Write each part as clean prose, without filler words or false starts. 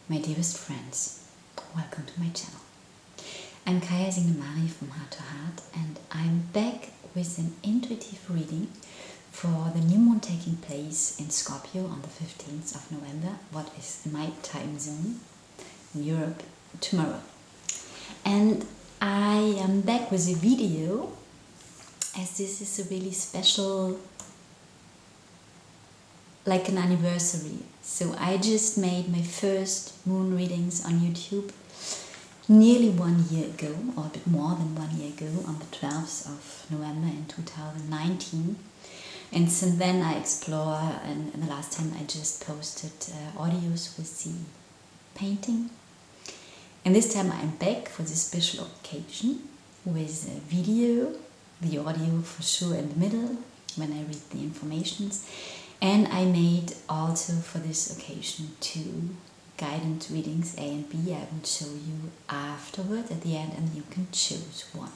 My dearest friends, welcome to my channel. I'm Kaija Helweg from Heart to Heart, and I'm back with an intuitive reading for the new moon taking place in Scorpio on the 15th of November, what is my time zone in Europe tomorrow. And I am back with a video, as this is a really special, like an anniversary. So I just made my first moon readings on YouTube nearly 1 year ago, or a bit more than 1 year ago, on the 12th of November in 2019. And since then I explore, and the last time I just posted audios with the painting. And this time I'm back for this special occasion with a video, the audio for sure in the middle when I read the informations. And I made also for this occasion 2 guidance readings, A and B. I will show you afterward at the end, and you can choose one.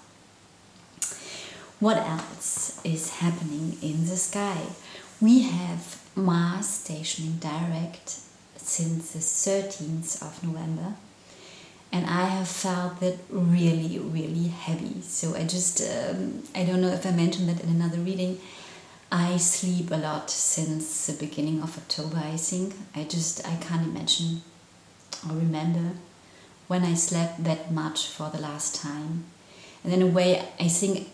What else is happening in the sky? We have Mars stationing direct since the 13th of November, and I have felt that really heavy. So I just, I don't know if I mentioned that in another reading, I sleep a lot since the beginning of October, I think. I can't imagine or remember when I slept that much for the last time. And in a way, I think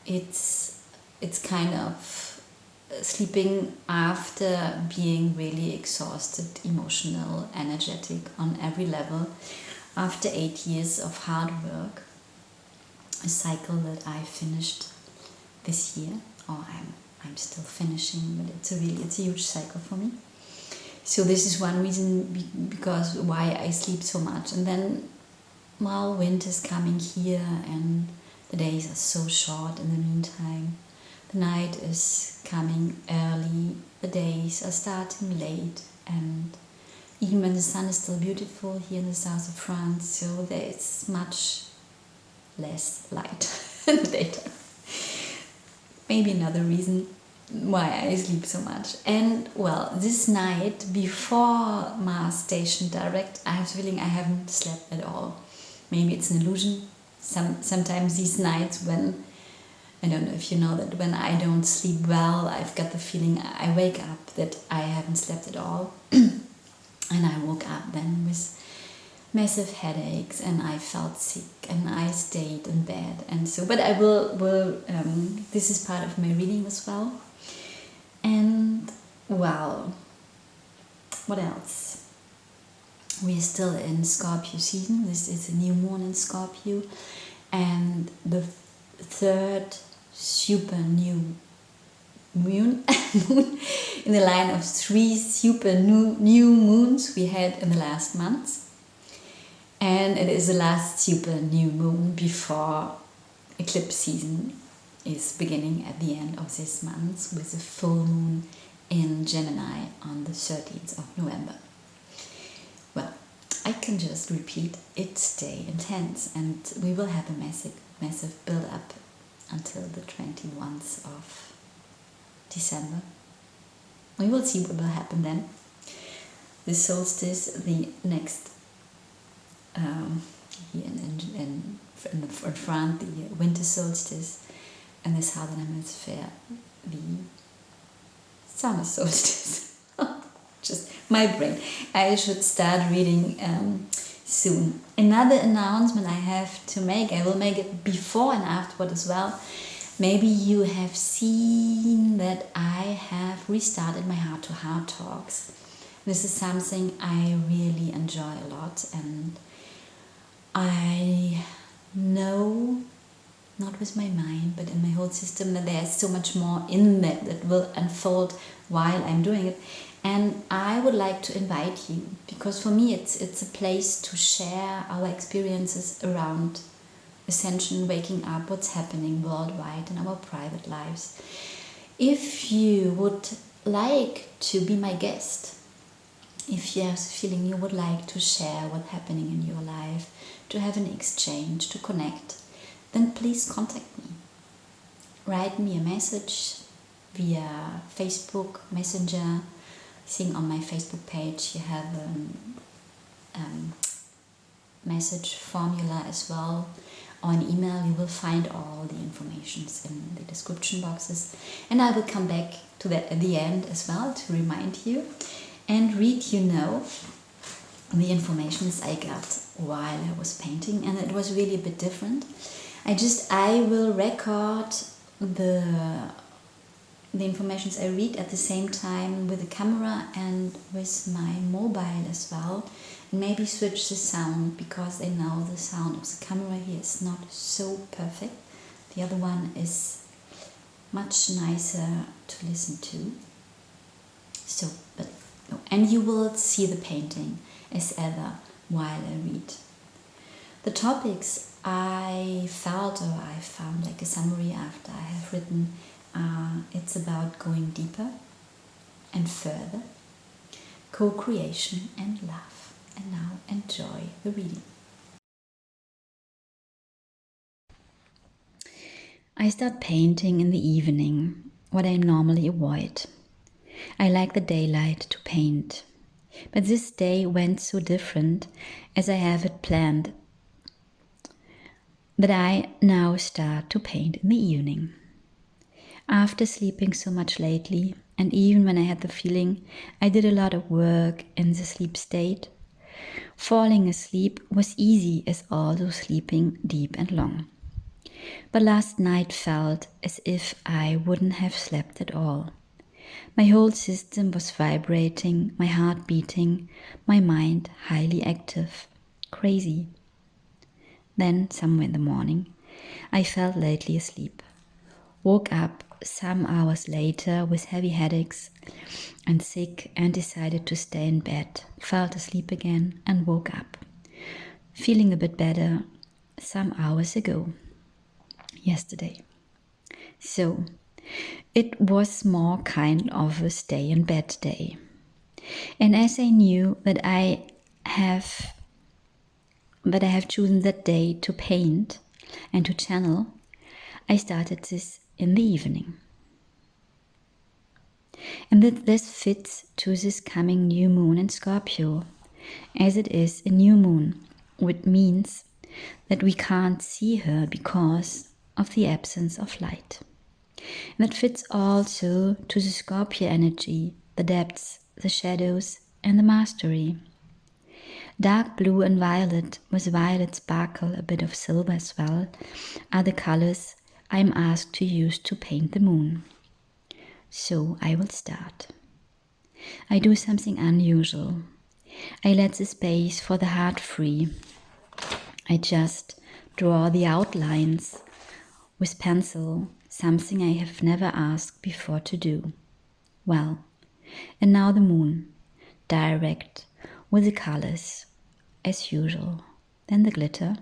it's kind of sleeping after being really exhausted, emotional, energetic on every level, after 8 years of hard work, a cycle that I finished this year, or I'm still finishing, but it's a huge cycle for me. So this is one reason because why I sleep so much. And then, well, winter's coming here and the days are so short in the meantime. The night is coming early, the days are starting late, and even when the sun is still beautiful here in the south of France, so there is much less light in the daytime. Maybe another reason why I sleep so much. And well, this night before Mars station direct, I have the feeling I haven't slept at all. Maybe it's an illusion. Sometimes these nights when, I don't know if you know that, when I don't sleep well, I've got the feeling I wake up that I haven't slept at all. And I woke up then with massive headaches, and I felt sick, and I stayed in bed, and so. But I will this is part of my reading as well. And well, what else? We're still in Scorpio season. This is a new moon in Scorpio, and the third super new moon in the line of 3 super new moons we had in the last months. And it is the last super new moon before eclipse season is beginning at the end of this month, with a full moon in Gemini on the 13th of November. Well, I can just repeat, it stay intense, and we will have a massive build-up until the 21st of December. We will see what will happen then. The solstice, the next here in France, the winter solstice, and the southern hemisphere, the summer solstice. Just my brain. I should start reading soon. Another announcement I have to make, I will make it before and afterward as well. Maybe you have seen that I have restarted my Heart to Heart talks. This is something I really enjoy a lot, and I know, not with my mind, but in my whole system, that there's so much more in that will unfold while I'm doing it. And I would like to invite you, because for me it's a place to share our experiences around ascension, waking up, what's happening worldwide in our private lives. If you would like to be my guest, if you have the feeling you would like to share what's happening in your life, to have an exchange, to connect, then please contact me. Write me a message via Facebook Messenger. I think on my Facebook page you have message formula as well, or an email. You will find all the informations in the description boxes, and I will come back to that at the end as well to remind you and read the informations I got while I was painting, and it was really a bit different. I will record the informations I read at the same time with the camera and with my mobile as well, and maybe switch the sound, because I know the sound of the camera here is not so perfect. The other one is much nicer to listen to. So, but no. And you will see the painting as ever while I read. The topics I found like a summary after I have written, it's about going deeper and further, co-creation and love. And now enjoy the reading. I start painting in the evening, what I normally avoid. I like the daylight to paint, but this day went so different as I have it planned that I now start to paint in the evening. After sleeping so much lately, and even when I had the feeling I did a lot of work in the sleep state, falling asleep was easy as also sleeping deep and long. But last night felt as if I wouldn't have slept at all. My whole system was vibrating, my heart beating, my mind highly active, crazy. Then, somewhere in the morning, I fell lightly asleep. Woke up some hours later with heavy headaches and sick, and decided to stay in bed. Fell asleep again and woke up, feeling a bit better some hours ago, yesterday. So, it was more kind of a stay in bed day. And as I knew that I have chosen that day to paint and to channel, I started this in the evening. And this fits to this coming new moon in Scorpio, as it is a new moon, which means that we can't see her because of the absence of light. And that fits also to the Scorpio energy, the depths, the shadows, and the mastery. Dark blue and violet, with violet sparkle, a bit of silver as well, are the colors I'm asked to use to paint the moon. So I will start. I do something unusual. I let the space for the heart free. I just draw the outlines with pencil, something I have never asked before to do. Well, and now the moon, direct, with the colors, as usual. Then the glitter,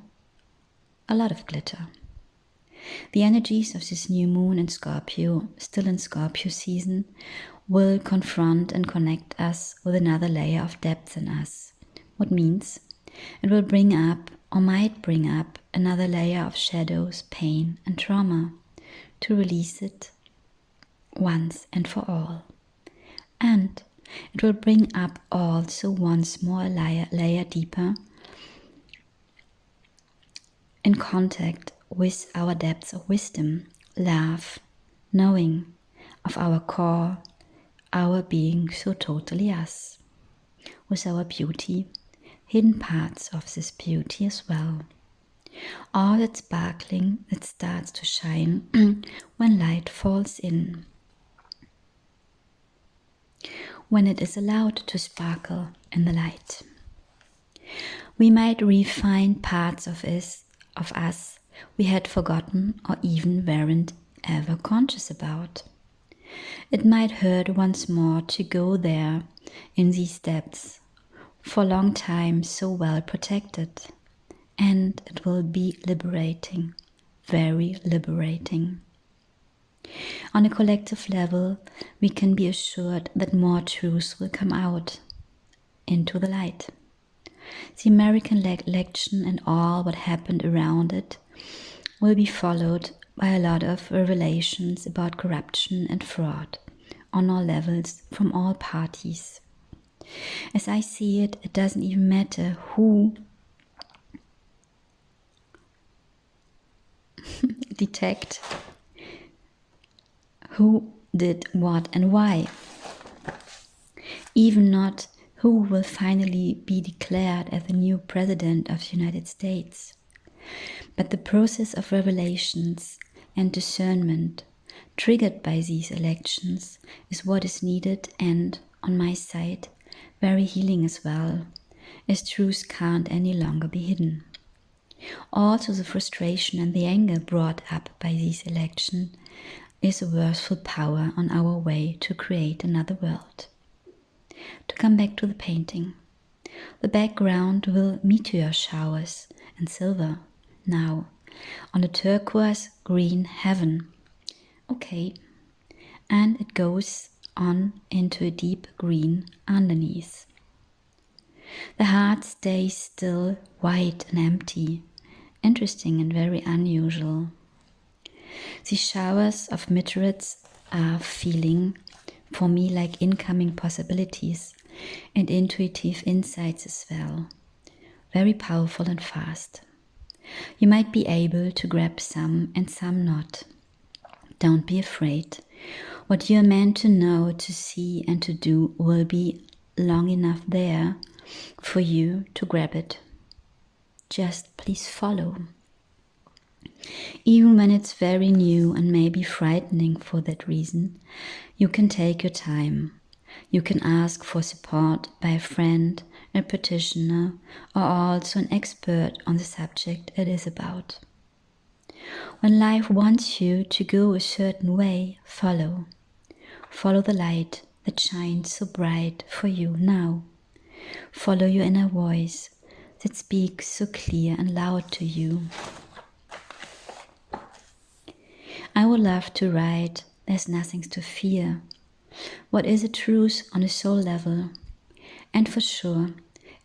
a lot of glitter. The energies of this new moon in Scorpio, still in Scorpio season, will confront and connect us with another layer of depth in us. What means it will bring up, or might bring up, another layer of shadows, pain, and trauma, to release it once and for all. And it will bring up also once more a layer deeper in contact with our depths of wisdom, love, knowing of our core, our being so totally us, with our beauty, hidden parts of this beauty as well. All that sparkling that starts to shine when light falls in. When it is allowed to sparkle in the light. We might refine parts of us we had forgotten or even weren't ever conscious about. It might hurt once more to go there in these depths, for a long time so well protected, and it will be liberating, very liberating. On a collective level, we can be assured that more truths will come out into the light. The American election and all what happened around it will be followed by a lot of revelations about corruption and fraud on all levels from all parties. As I see it, it doesn't even matter who detect who did what and why. Even not who will finally be declared as the new president of the United States. But the process of revelations and discernment triggered by these elections is what is needed, and, on my side, very healing as well, as truth can't any longer be hidden. Also, the frustration and the anger brought up by this election is a worthful power on our way to create another world. To come back to the painting, the background will meteor showers and silver now on a turquoise green heaven. Okay, and it goes on into a deep green underneath. The heart stays still, white and empty, interesting and very unusual. The showers of meteorites are feeling for me like incoming possibilities and intuitive insights as well. Very powerful and fast. You might be able to grab some and some not. Don't be afraid. What you are meant to know, to see and to do will be long enough there for you to grab it. Just please follow. Even when it's very new and maybe frightening for that reason, you can take your time. You can ask for support by a friend, a practitioner, or also an expert on the subject it is about. When life wants you to go a certain way, follow. Follow the light that shines so bright for you now. Follow your inner voice that speaks so clear and loud to you. I would love to write, there's nothing to fear. What is a truth on a soul level? And for sure,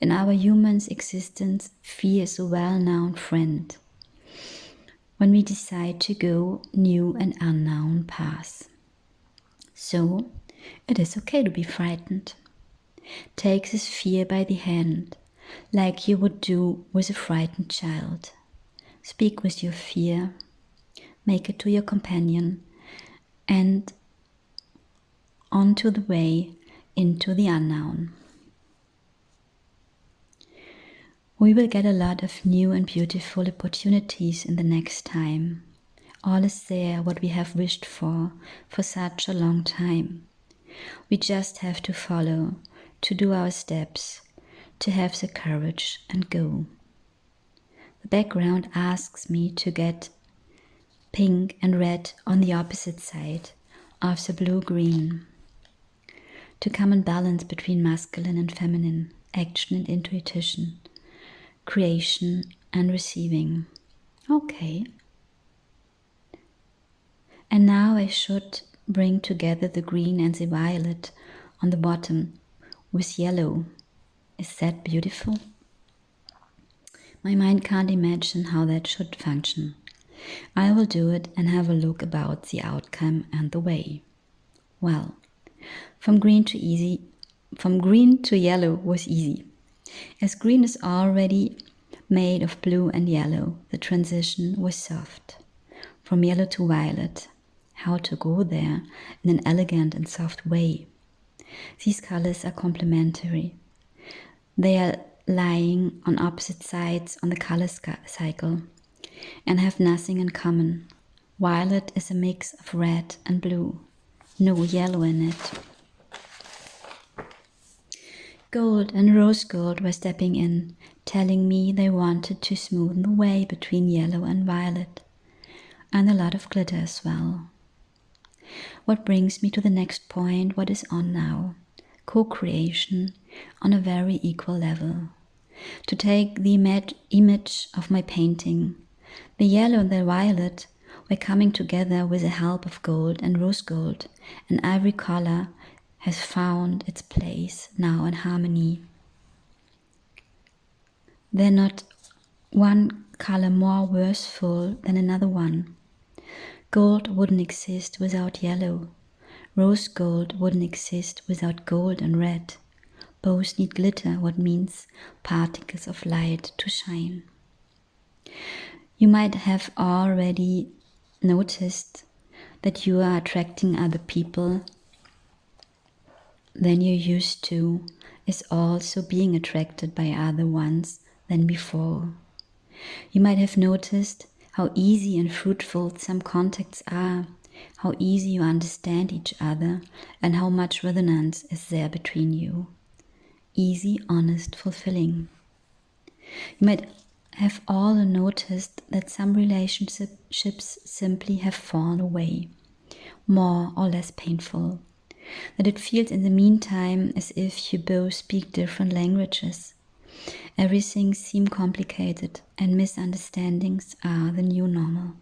in our human's existence, fear is a well-known friend. When we decide to go new and unknown paths. So, it is okay to be frightened. Take this fear by the hand, like you would do with a frightened child. Speak with your fear, make it to your companion, and onto the way into the unknown. We will get a lot of new and beautiful opportunities in the next time. All is there what we have wished for such a long time. We just have to follow, to do our steps, to have the courage and go. The background asks me to get pink and red on the opposite side of the blue-green. To come in balance between masculine and feminine, action and intuition, creation and receiving. Okay. And now I should bring together the green and the violet on the bottom with yellow. Is that beautiful? My mind can't imagine how that should function. I will do it and have a look about the outcome and the way. Well, from green to yellow was easy. As green is already made of blue and yellow, the transition was soft. From yellow to violet, how to go there in an elegant and soft way. These colors are complementary. They are lying on opposite sides on the color cycle and have nothing in common. Violet is a mix of red and blue, no yellow in it. Gold and rose gold were stepping in, telling me they wanted to smoothen the way between yellow and violet, and a lot of glitter as well. What brings me to the next point, what is on now? Co-creation on a very equal level. To take the image of my painting, the yellow and the violet were coming together with the help of gold and rose gold, and every color has found its place now in harmony. They're not one color more worthful than another one. Gold wouldn't exist without yellow. Rose gold wouldn't exist without gold and red. both need glitter, what means particles of light to shine. You might have already noticed that you are attracting other people than you used to, is also being attracted by other ones than before. You might have noticed how easy and fruitful some contacts are, how easy you understand each other, and how much resonance is there between you. Easy, honest, fulfilling. You might have also noticed that some relationships simply have fallen away, more or less painful. That it feels in the meantime as if you both speak different languages. Everything seems complicated and misunderstandings are the new normal.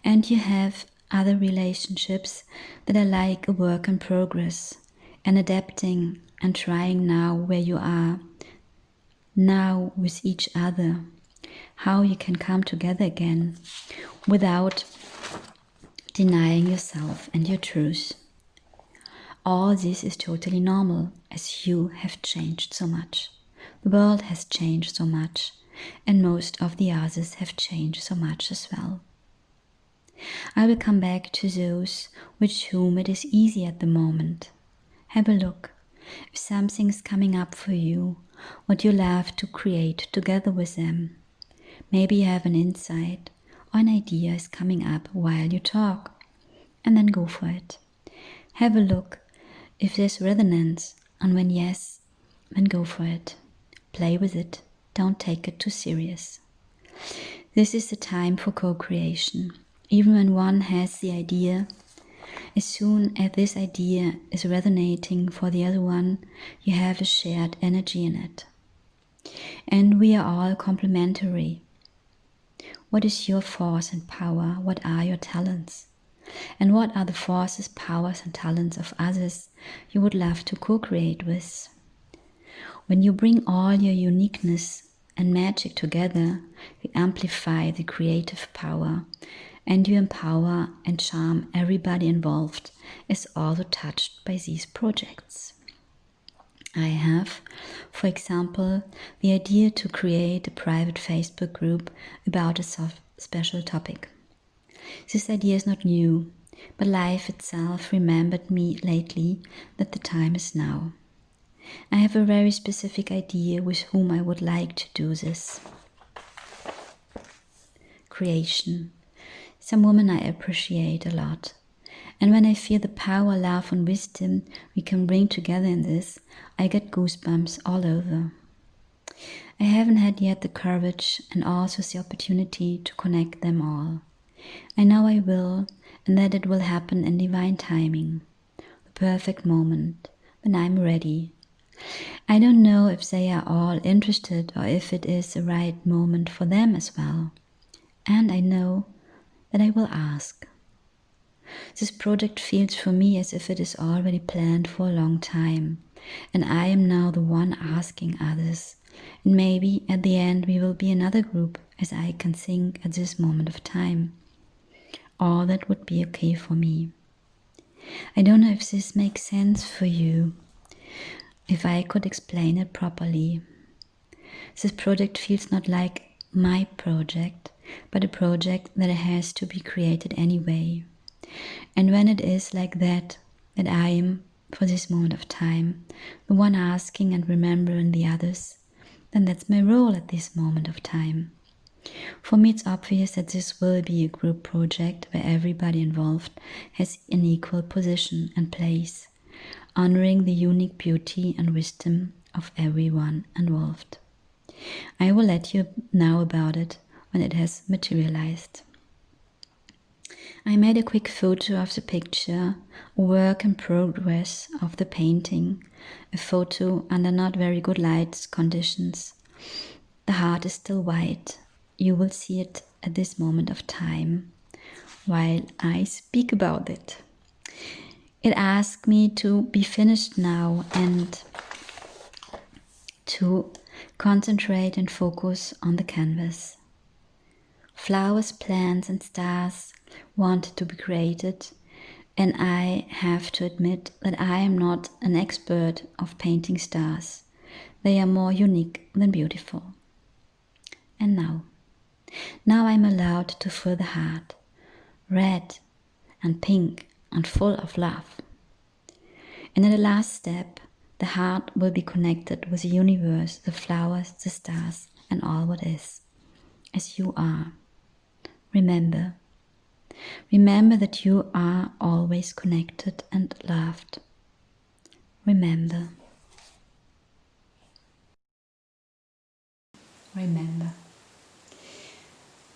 And you have other relationships that are like a work in progress and adapting and trying now where you are, now with each other, how you can come together again without denying yourself and your truth. All this is totally normal as you have changed so much. The world has changed so much, and most of the others have changed so much as well. I will come back to those with whom it is easy at the moment. Have a look. If something is coming up for you, what you love to create together with them. Maybe you have an insight or an idea is coming up while you talk, and then go for it. Have a look if there's resonance, and when yes, then go for it. Play with it. Don't take it too serious. This is the time for co-creation. Even when one has the idea, as soon as this idea is resonating for the other one, you have a shared energy in it. And we are all complementary. What is your force and power? What are your talents? And what are the forces, powers, and talents of others you would love to co-create with? When you bring all your uniqueness and magic together, you amplify the creative power, and you empower and charm everybody involved is also touched by these projects. I have, for example, the idea to create a private Facebook group about a special topic. This idea is not new, but life itself remembered me lately that the time is now. I have a very specific idea with whom I would like to do this. Creation. Some women I appreciate a lot. And when I feel the power, love and wisdom we can bring together in this, I get goosebumps all over. I haven't had yet the courage and also the opportunity to connect them all. I know I will, and that it will happen in divine timing, the perfect moment, when I'm ready. I don't know if they are all interested or if it is the right moment for them as well. And I know that I will ask. This project feels for me as if it is already planned for a long time, and I am now the one asking others. And maybe at the end we will be another group, as I can think at this moment of time. All that would be okay for me. I don't know if this makes sense for you, if I could explain it properly. This project feels not like my project, but a project that has to be created anyway. And when it is like that I am, for this moment of time, the one asking and remembering the others, then that's my role at this moment of time. For me, it's obvious that this will be a group project where everybody involved has an equal position and place, honoring the unique beauty and wisdom of everyone involved. I will let you know about it when it has materialized. I made a quick photo of the picture, a work in progress of the painting, a photo under not very good light conditions. The heart is still white. You will see it at this moment of time while I speak about it. It asked me to be finished now and to concentrate and focus on the canvas. Flowers, plants and stars wanted to be created And I have to admit that I am not an expert of painting stars. They are more unique than beautiful. And now I'm allowed to fill the heart, red and pink and full of love. And in the last step, the heart will be connected with the universe, the flowers, the stars, and all what is, as you are. Remember that you are always connected and loved. Remember.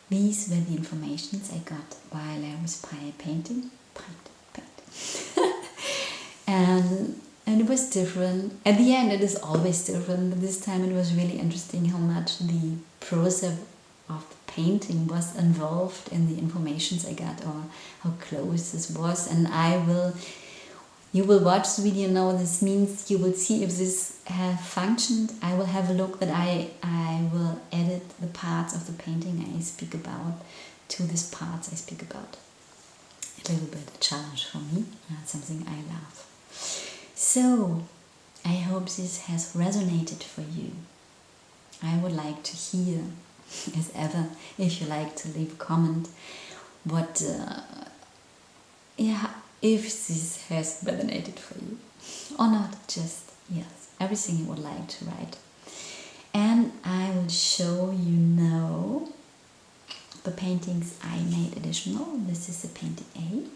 These were the informations I got while I was painting. and it was different. At the end, it is always different, but this time it was really interesting how much the process of the painting was involved in the informations I got, or how close this was. And you will watch the video now. This means you will see if this have functioned. I will have a look that I will edit the parts of the painting I speak about to these parts I speak about. A little bit a challenge for me, something I love. So, I hope this has resonated for you. I would like to hear, as ever, if you like to leave a comment, if this has resonated for you or not, just yes, everything you would like to write. And I will show you now the paintings I made additional. This is the painting A.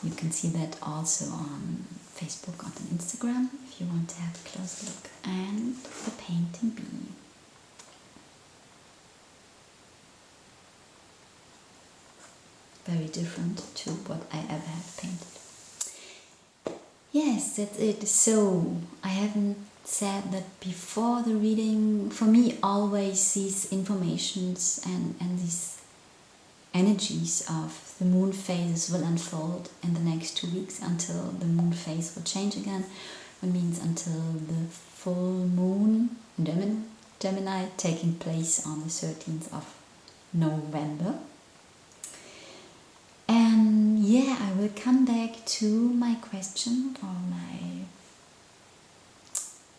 You can see that also on Facebook, on Instagram, if you want to have a close look. And the painting B. Very different to what I ever have painted. Yes, that's it. So, I haven't said that before the reading. For me, always these informations and these energies of the moon phases will unfold in the next 2 weeks until the moon phase will change again. It means until the full moon in Gemini taking place on the 13th of November. And yeah, I will come back to my question or my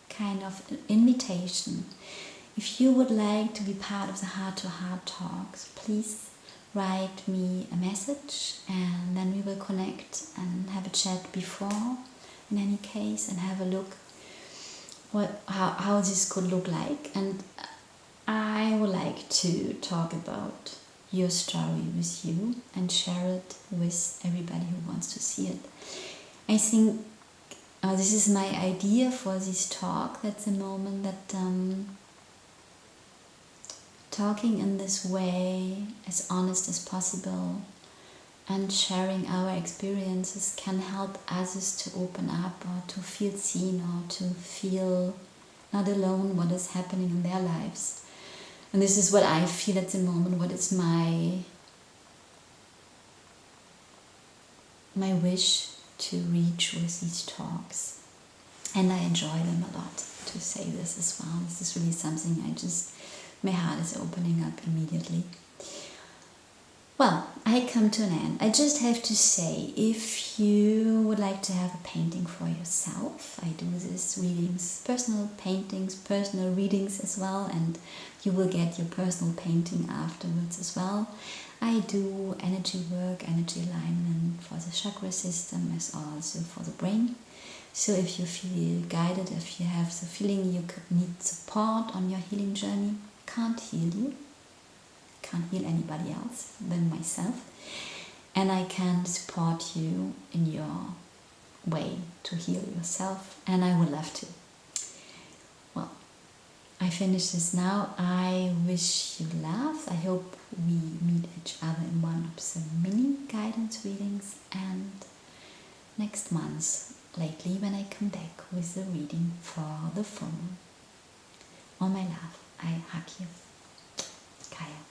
kind of invitation. If you would like to be part of the heart-to-heart talks, please write me a message and then we will connect and have a chat before, in any case, and have a look how this could look like. And I would like to talk about your story with you and share it with everybody who wants to see it. I think this is my idea for this talk. That's the moment that talking in this way, as honest as possible, and sharing our experiences can help others to open up or to feel seen or to feel not alone what is happening in their lives. And this is what I feel at the moment, what is my wish to reach with these talks. And I enjoy them a lot, to say this as well. This is really something my heart is opening up immediately. Well, I come to an end. I just have to say, if you would like to have a painting for yourself, I do these readings, personal paintings, personal readings as well, and you will get your personal painting afterwards as well. I do energy work, energy alignment for the chakra system as also for the brain. So if you feel guided, if you have the feeling you could need support on your healing journey, can't heal you, can't heal anybody else than myself, and I can support you in your way to heal yourself, and I would love to. Well, I finish this now. I wish you love. I hope we meet each other in one of the mini guidance readings, and next month, lately, when I come back with the reading for the full moon. All my love, I hug you. Kaija.